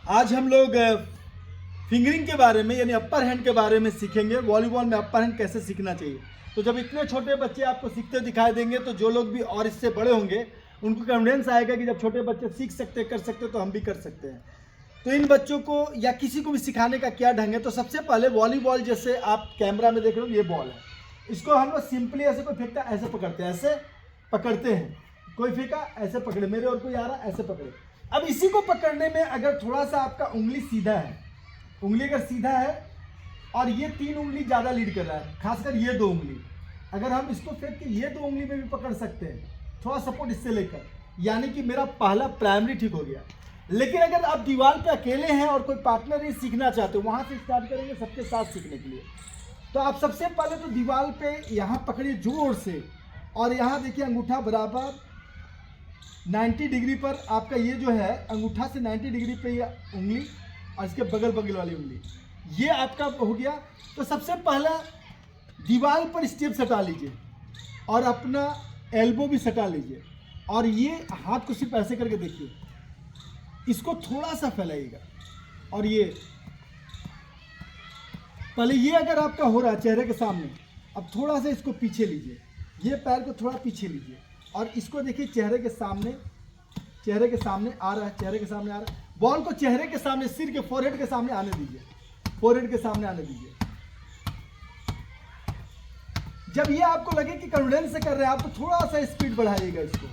आज हम लोग फिंगरिंग के बारे में यानी अपर हैंड के बारे में सीखेंगे। वॉलीबॉल में अपर हैंड कैसे सीखना चाहिए। तो जब इतने छोटे बच्चे आपको सीखते दिखाई देंगे तो जो लोग भी और इससे बड़े होंगे उनको कॉन्फिडेंस आएगा कि जब छोटे बच्चे सीख सकते कर सकते तो हम भी कर सकते हैं। तो इन बच्चों को या किसी को भी सिखाने का क्या ढंग है। तो सबसे पहले वॉलीबॉल जैसे आप कैमरा में देख रहे हो ये बॉल है, इसको हम लोग सिंपली ऐसे कोई फेंकता ऐसे पकड़ते हैं, ऐसे पकड़ते हैं, कोई फेंका ऐसे पकड़े, मेरे और कोई आ रहा ऐसे पकड़े। अब इसी को पकड़ने में अगर थोड़ा सा आपका उंगली सीधा है, उंगली अगर सीधा है और ये 3 उंगली ज़्यादा लीड कर रहा है, खासकर ये 2 उंगली, अगर हम इसको फेंक के ये 2 उंगली में भी पकड़ सकते हैं, थोड़ा सपोर्ट इससे लेकर, यानी कि मेरा पहला प्राइमरी ठीक हो गया। लेकिन अगर आप दीवार पे अकेले हैं और कोई पार्टनर ही सीखना चाहते हो, वहाँ से स्टार्ट करेंगे सबके साथ सीखने के लिए। तो आप सबसे पहले तो दीवार पे यहाँ पकड़िए जोर से और यहाँ देखिए अंगूठा बराबर 90 डिग्री पर आपका ये जो है अंगूठा से 90 डिग्री पे ये उंगली और इसके बगल बगल वाली उंगली ये आपका हो गया। तो सबसे पहला दीवार पर स्टेप सटा लीजिए और अपना एल्बो भी सटा लीजिए और ये हाथ को सिर्फ ऐसे करके देखिए, इसको थोड़ा सा फैलाइएगा और ये पहले ये अगर आपका हो रहा है चेहरे के सामने, अब थोड़ा सा इसको पीछे लीजिए, ये पैर को थोड़ा पीछे लीजिए और इसको देखिए चेहरे के सामने आ रहा है, चेहरे के सामने आ रहा है। बॉल को चेहरे के सामने, सिर के फोरहेड के सामने आने दीजिए, फोरहेड के सामने आने दीजिए। जब ये आपको लगे कि कॉन्फिडेंस से कर रहे हैं आप, तो थोड़ा सा स्पीड बढ़ाइएगा इसको।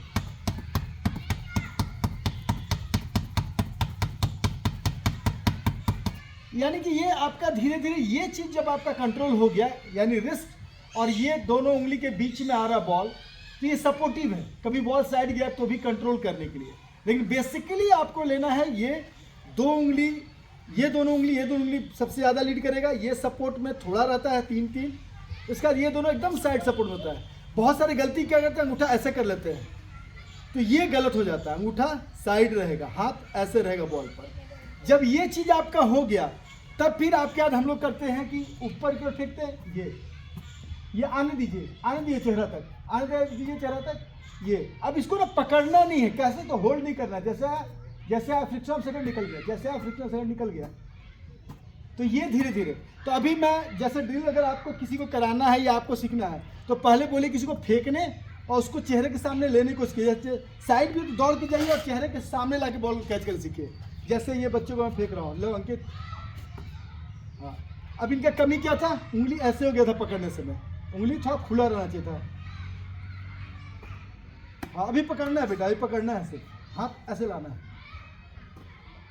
यानी कि ये आपका धीरे धीरे ये चीज जब आपका कंट्रोल हो गया, यानी रिस्ट और ये दोनों उंगली के बीच में आ रहा बॉल, तो ये सपोर्टिव है, कभी बॉल साइड गया तो भी कंट्रोल करने के लिए। लेकिन बेसिकली आपको लेना है ये 2 उंगली, ये दोनों उंगली सबसे ज़्यादा लीड करेगा, ये सपोर्ट में थोड़ा रहता है 3-3, इसका ये दोनों एकदम साइड सपोर्ट होता है। बहुत सारे गलती क्या करते हैं, अंगूठा ऐसे कर लेते हैं, तो ये गलत हो जाता है, अंगूठा साइड रहेगा, हाथ ऐसे रहेगा बॉल पर। जब ये चीज़ आपका हो गया तब फिर आपके बाद हम लोग करते हैं कि ऊपर की ओर फेंकते हैं, ये आने दीजिए चेहरा तक, आने दीजिए चेहरा तक। ये अब इसको ना पकड़ना नहीं है, कैसे तो होल्ड नहीं करना है, जैसे आप फ्रिक्शन ऑफ सेकंड निकल गया, जैसे आप फ्रिक्शन ऑफ सेकंड निकल गया, तो ये धीरे धीरे। तो अभी मैं जैसे ड्रिल अगर आपको किसी को कराना है या आपको सीखना है तो पहले बोले किसी को फेंकने और उसको चेहरे के सामने लेने की कोशिश कीजिए, साइड भी दौड़ के जाइए और चेहरे के सामने लाके बॉल कैच कर सीखिए। जैसे ये बच्चों को मैं फेंक रहा हूँ, लो अंकित, हाँ। अब इनका कमी क्या था, उंगली ऐसे हो गया था पकड़ने समय, उंगली थोड़ा खुला रहना चाहिए था। हाँ अभी पकड़ना है बेटा, अभी पकड़ना है ऐसे, हाथ ऐसे लाना है।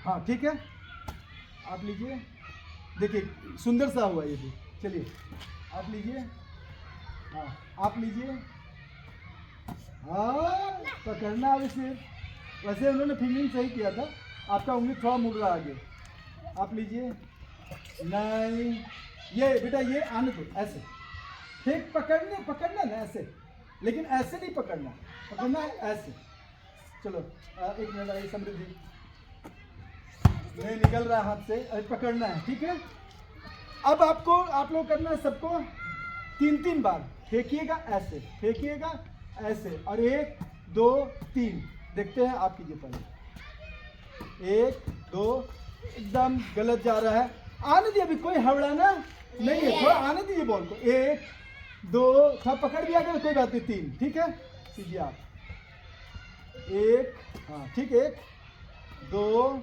हाँ ठीक है, आप लीजिए, देखिए सुंदर सा हुआ ये भी। चलिए आप लीजिए, हाँ आप लीजिए, हाँ पकड़ना है इसे। वैसे उन्होंने फिंगरिंग सही किया था, आपका उंगली थोड़ा मुड़ रहा आगे। आप लीजिए, नहीं ये बेटा ये आने दो, ऐसे ठीक पकड़ना ना ऐसे, लेकिन ऐसे नहीं पकड़ना, पकड़ना है ऐसे। चलो एक मिनट आइए, समृद्धि नहीं निकल रहा हाथ से, अभी पकड़ना है, ठीक है। अब आप लोग करना है सबको 3-3 बार, फेंकिएगा ऐसे, फेंकिएगा ऐसे, और 1 2 3 देखते हैं, आप कीजिए पहले 1 2, एकदम गलत जा रहा है, आने दीजिए, अभी कोई हवड़ाना नहीं है, थोड़ा आने दीजिए बॉल को। 1 2, थोड़ा पकड़ भी आ गया कोई बात नहीं, 3, ठीक है, कीजिए आप 1, हाँ ठीक है, 1 2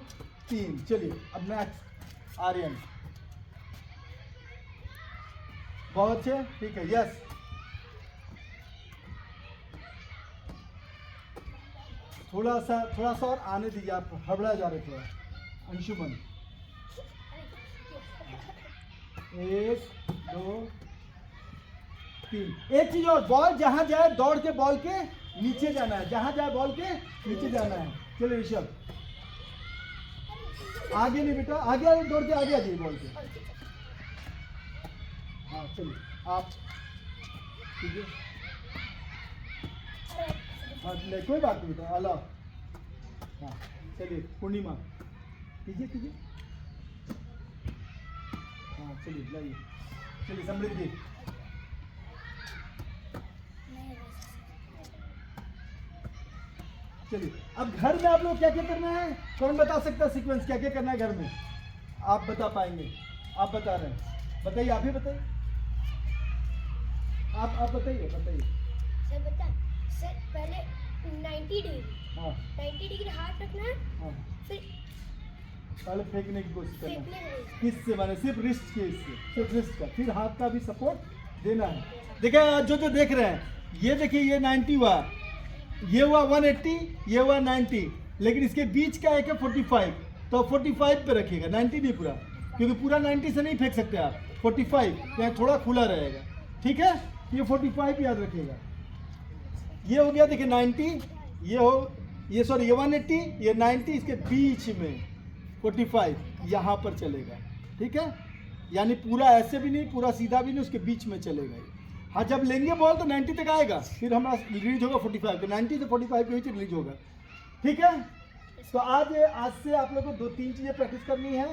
3। चलिए अब नेक्स्ट आर्यन, बहुत अच्छे, ठीक है, यस। थोड़ा सा और आने दीजिए, आप हबड़ा जा रहे थोड़ा। अंशुमन 1 2 3। एक चीज और, बॉल जहां जाए दौड़ के बॉल के नीचे जाना है, जहां जाए बॉल के नीचे जाना है। चलिए ऋषभ, आगे नहीं बेटा, आगे दौड़ के आगे आ जाइए बॉल के। हाँ चलिए आप कीजिए, हाँ नहीं कोई बात नहीं बेटा, अलाव। हाँ चलिए पूर्णिमा कीजिए, हाँ चलिए लाइए, चलिए समृद्धि, चलिए अब घर में आप लोग क्या क्या करना है, कौन बता सकता है सीक्वेंस क्या क्या करना है घर में? आप बता पाएंगे? आप बता रहे हैं, बताइए, आप ही बताइए, आप बताइए सर बता सर, पहले 90 डिग्री हाँ 90 डिग्री हाथ रखना है, हाँ। फिर पहले फेंकने की कोशिश करना फेंकने है, का। किससे माने सिर्फ रिस्ट के, इससे सिर्फ रिस्ट का, फिर हाथ का भी सपोर्ट देना है। देखिए जो देख रहे हैं, ये देखिए ये 90 हुआ, ये हुआ 180, ये हुआ 90, लेकिन इसके बीच का एक है 45, तो 45 पे रखिएगा, 90 नहीं पूरा, क्योंकि पूरा 90 से नहीं फेंक सकते आप, 45 यहाँ थोड़ा खुला रहेगा, ठीक है? ये 45 याद रखिएगा। ये हो गया देखिए 90, ये सॉरी ये 180, ये 90, इसके बीच में 45 यहाँ पर चलेगा, ठीक है? यानी पूरा ऐसे भी नहीं, पूरा सीधा भी नहीं, उसके बीच में चलेगा ये। हाँ जब लेंगे बॉल तो 90 तक आएगा, फिर हमारा रिलीज होगा 45, तो 90 से 45 के बीच रिलीज होगा, ठीक है? तो आज से आप लोगों को 2-3 चीज़ें प्रैक्टिस करनी है।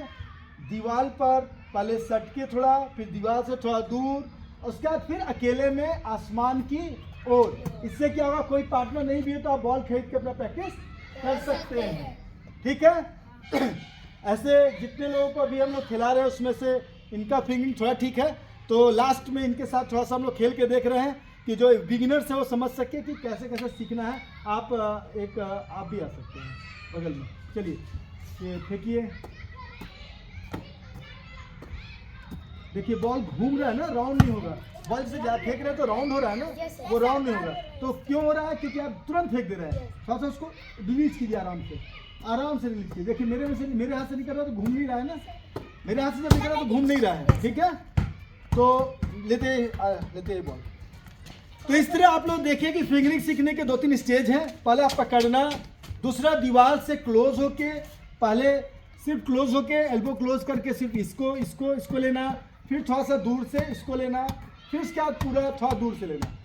दीवार पर पहले सट के थोड़ा, फिर दीवार से थोड़ा दूर, उसके बाद फिर अकेले में आसमान की ओर। इससे क्या होगा, कोई पार्टनर नहीं भी है तो आप बॉल खरीद के अपना प्रैक्टिस कर सकते हैं, ठीक है? ऐसे जितने लोगों को अभी हम लोग खिला रहे हैं उसमें से इनका फिंगिंग थोड़ा ठीक है, तो लास्ट में इनके साथ थोड़ा सा हम लोग खेल के देख रहे हैं कि जो बिगिनर्स है वो समझ सके कि कैसे कैसे सीखना है। आप भी आ सकते हैं बगल में। चलिए ये फेंकिए, देखिए बॉल घूम रहा है ना, राउंड नहीं होगा। बॉल से जा फेंक रहे हैं तो राउंड हो रहा है ना, वो राउंड नहीं होगा। तो क्यों हो रहा है? क्योंकि आप तुरंत फेंक दे रहे हैं। थोड़ा सा उसको रिलीज कीजिए, आराम से रिलीज कीजिए। देखिए मेरे हाथ से नहीं कर रहा तो घूम नहीं रहा है ना, मेरे हाथ से जब निकल रहा तो घूम नहीं रहा है, ठीक है? तो लेते बॉल। तो इस तरह आप लोग देखिए कि फिंगरिंग सीखने के 2-3 स्टेज हैं। पहले आप पकड़ना, दूसरा दीवार से क्लोज होके, पहले सिर्फ क्लोज होके एल्बो क्लोज करके सिर्फ इसको लेना, फिर थोड़ा सा दूर से इसको लेना, फिर उसके बाद पूरा थोड़ा दूर से लेना।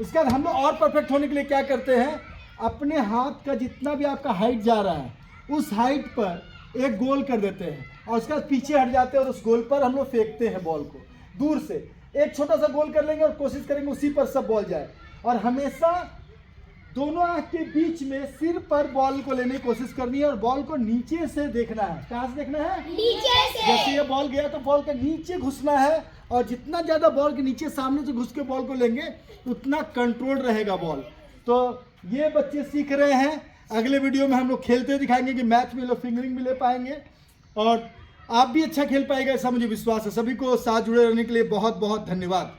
उसके बाद हम लोग और परफेक्ट होने के लिए क्या करते हैं, अपने हाथ का जितना भी आपका हाइट जा रहा है उस हाइट पर एक गोल कर देते हैं और उसके बाद पीछे हट जाते हैं और उस गोल पर हम लोग फेंकते हैं बॉल को। दूर से एक छोटा सा गोल कर लेंगे और कोशिश करेंगे उसी पर सब बॉल जाए। और हमेशा दोनों आंख के बीच में सिर पर बॉल को लेने की कोशिश करनी है और बॉल को नीचे से देखना है। कहाँ से देखना है? नीचे से। जैसे ये बॉल गया तो बॉल के नीचे घुसना है और जितना ज़्यादा बॉल के नीचे सामने से घुस के बॉल को लेंगे उतना कंट्रोल रहेगा बॉल। तो ये बच्चे सीख रहे हैं। अगले वीडियो में हम लोग खेलते दिखाएंगे कि मैच में लोग फिंगरिंग भी ले पाएंगे और आप भी अच्छा खेल पाएगा, ऐसा मुझे विश्वास है। सभी को साथ जुड़े रहने के लिए बहुत बहुत धन्यवाद।